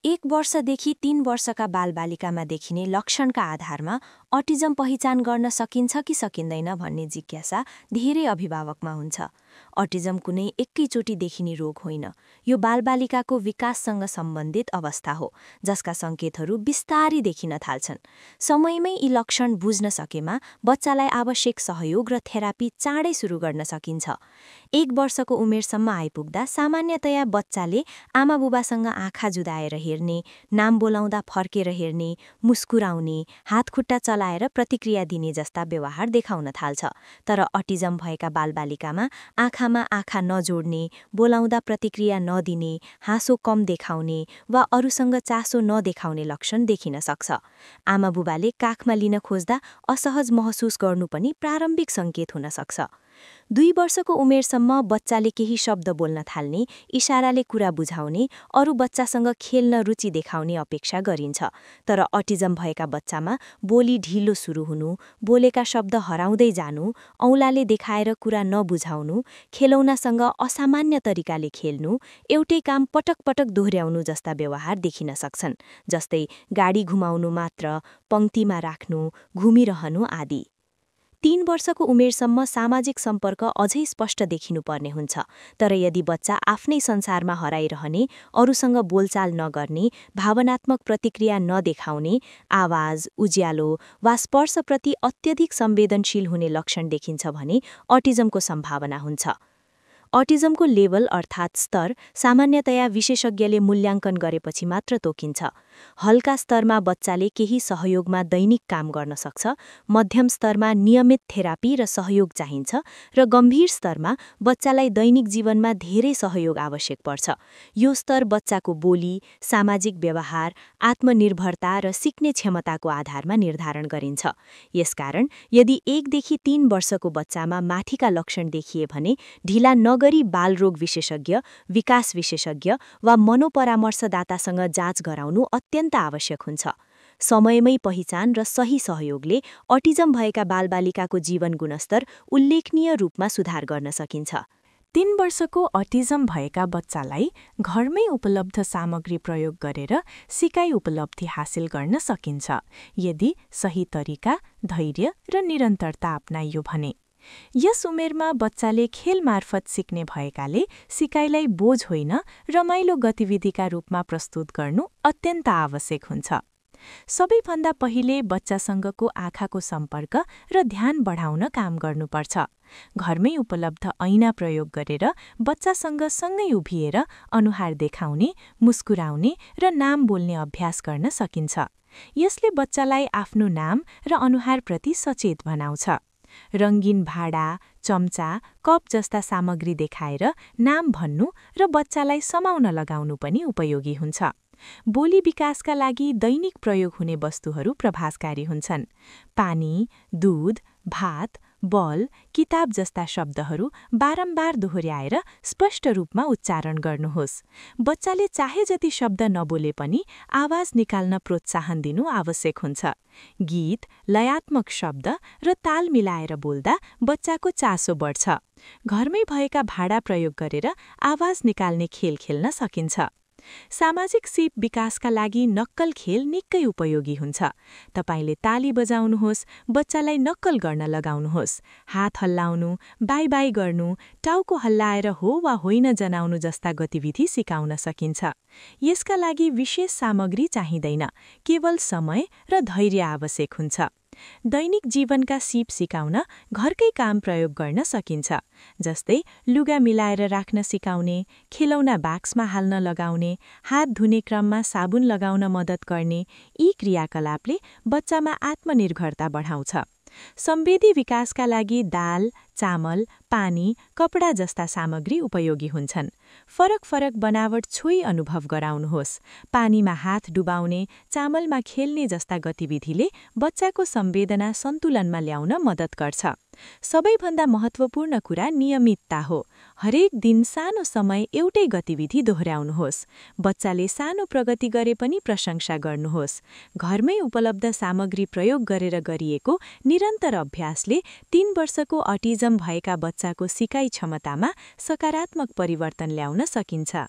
1 वर्षदेखि 3 वर्षका बालबालिकामा देखिने लक्षणका आधारमा अटिजम पहिचान गर्न सकिन्छ कि सकिँदैन भन्ने जिज्ञासा धेरै अभिभावकमा हुन्छ। अटिजम कुनै एकैचोटि देखिने रोग होइन, यो बालबालिकाको विकाससँग सम्बन्धित अवस्था हो, जसका सङ्केतहरू बिस्तारै देखिन थाल्छन्। समयमै यी लक्षण बुझ्न सकेमा बच्चालाई आवश्यक सहयोग र थेरापी चाँडै सुरु गर्न सकिन्छ। 1 वर्षको उमेरसम्म आइपुग्दा सामान्यतया बच्चाले आमाबुबासँग आँखा जुदाएर हेर्ने, नाम बोलाउँदा फर्केर हेर्ने, मुस्कुराउने, हातखुट्टा चलाएर प्रतिक्रिया दिने जस्ता व्यवहार देखाउन थाल्छ। तर अटिजम भएका बालबालिकामा आँखामा आँखा नजोड्ने, बोलाउँदा प्रतिक्रिया नदिने, हाँसो कम देखाउने वा अरूसँग चासो नदेखाउने लक्षण देखिन सक्छ। आमाबुबाले काखमा लिन खोज्दा असहज महसुस गर्नु पनि प्रारम्भिक सङ्केत हुन सक्छ। 2 वर्षको उमेरसम्म बच्चाले केही शब्द बोल्न थाल्ने, इशाराले कुरा बुझाउने, अरू बच्चासँग खेल्न रुचि देखाउने अपेक्षा गरिन्छ। तर अटिजम भएका बच्चामा बोली ढिलो सुरु हुनु, बोलेका शब्द हराउँदै जानु, औँलाले देखाएर कुरा नबुझाउनु, खेलौनासँग असामान्य तरिकाले खेल्नु, एउटै काम पटक पटक दोहोर्याउनु जस्ता व्यवहार देखिन सक्छन्, जस्तै गाडी घुमाउनु मात्र, पंक्तिमा राख्नु, घुमिरहनु आदि। 3 वर्षको उमेरसम्म सामाजिक सम्पर्क अझै स्पष्ट देखिनुपर्ने हुन्छ। तर यदि बच्चा आफ्नै संसारमा हराइरहने, अरूसँग बोलचाल नगर्ने, भावनात्मक प्रतिक्रिया नदेखाउने, आवाज, उज्यालो वा स्पर्शप्रति अत्यधिक संवेदनशील हुने लक्षण देखिन्छ भने अटिजमको सम्भावना हुन्छ। अटिजमको लेभल अर्थात् स्तर सामान्यतया विशेषज्ञले मूल्याङ्कन गरेपछि मात्र तोकिन्छ। हल्का स्तरमा बच्चाले केही सहयोगमा दैनिक काम गर्न सक्छ, मध्यम स्तरमा नियमित थेरापी र सहयोग चाहिन्छ, र गम्भीर स्तरमा बच्चालाई दैनिक जीवनमा धेरै सहयोग आवश्यक पर्छ। यो स्तर बच्चाको बोली, सामाजिक व्यवहार, आत्मनिर्भरता र सिक्ने क्षमताको आधारमा निर्धारण गरिन्छ। यसकारण यदि 1 देखि 3 वर्षको बच्चामा माथिका लक्षण देखिए भने ढिला नगरी बालरोग विशेषज्ञ, विकास विशेषज्ञ वा मनोपरामर्शदातासँग जाँच गराउनु अत्यन्त आवश्यक हुन्छ। समयमै पहिचान र सही सहयोगले अटिजम भएका बालबालिकाको जीवन गुणस्तर उल्लेखनीय रूपमा सुधार गर्न सकिन्छ। 3 वर्षको अटिजम भएका बच्चालाई घरमै उपलब्ध सामग्री प्रयोग गरेर सिकाइ उपलब्धि हासिल गर्न सकिन्छ, यदि सही तरिका, धैर्य र निरन्तरता अपनाइयो भने। यस उमेरमा बच्चाले खेल मार्फत सिक्ने भएकाले सिकाइलाई बोझ होइन, रमाइलो गतिविधिका रूपमा प्रस्तुत गर्नु अत्यन्त आवश्यक हुन्छ। सबैभन्दा पहिले बच्चासँगको आँखाको सम्पर्क र ध्यान बढाउन काम गर्नुपर्छ। घरमै उपलब्ध ऐना प्रयोग गरेर बच्चासँग सँगै उभिएर अनुहार देखाउने, मुस्कुराउने र नाम बोल्ने अभ्यास गर्न सकिन्छ। यसले बच्चालाई आफ्नो नाम र अनुहारप्रति सचेत बनाउँछ। रङ्गीन भाडा, चम्चा, कप जस्ता सामग्री देखाएर नाम भन्नु र बच्चालाई समाउन लगाउनु पनि उपयोगी हुन्छ। बोली विकासका लागि दैनिक प्रयोग हुने वस्तुहरू प्रभावकारी हुन्छन्। पानी, दूध, भात, बल, किताब जस्ता शब्दहरू बारम्बार दोहोर्याएर स्पष्ट रूपमा उच्चारण गर्नुहोस्। बच्चाले चाहे जति शब्द नबोले पनि आवाज निकाल्न प्रोत्साहन दिनु आवश्यक हुन्छ। गीत, लयात्मक शब्द र ताल मिलाएर बोल्दा बच्चाको चासो बढ्छ। घरमै भएका भाडा प्रयोग गरेर आवाज निकाल्ने खेल खेल्न सकिन्छ। सामाजिक सिप विकासका लागि नक्कल खेल निकै उपयोगी हुन्छ। तपाईले ताली बजाउनुहोस्, बच्चालाई नक्कल गर्न लगाउनुहोस्, हात हल्लाउनु, बाई बाई गर्नु, टाउको हल्लाएर हो वा होइन जनाउनु जस्ता गतिविधि सिकाउन सकिन्छ। यसका लागि विशेष सामग्री चाहिँदैन, केवल समय र धैर्य आवश्यक हुन्छ। दैनिक जीवनका सिप सिकाउन घरकै काम प्रयोग गर्न सकिन्छ, जस्तै लुगा मिलाएर राख्न सिकाउने, खेलौना बाक्समा हाल्न लगाउने, हात धुने क्रममा साबुन लगाउन मद्दत गर्ने। यी क्रियाकलापले बच्चामा आत्मनिर्भरता बढाउँछ। संवेदी विकासका लागि दाल, चामल, पानी, कपडा जस्ता सामग्री उपयोगी हुन्छन्। फरक फरक बनावट छोई अनुभव गराउनुहोस्। पानीमा हात डुबाउने, चामलमा खेल्ने जस्ता गतिविधिले बच्चाको संवेदना सन्तुलनमा ल्याउन मद्दत गर्छ। सबैभन्दा महत्त्वपूर्ण कुरा नियमितता हो। हरेक दिन सानो समय एउटै गतिविधि दोहोर्याउनुहोस्। बच्चाले सानो प्रगति गरे पनि प्रशंसा गर्नुहोस्। घरमै उपलब्ध सामग्री प्रयोग गरेर गरिएको निरन्तर अभ्यासले 3 वर्षको अटिजम भएका बच्चाको सिकाइ क्षमतामा सकारात्मक परिवर्तन ल्याउन सकिन्छ।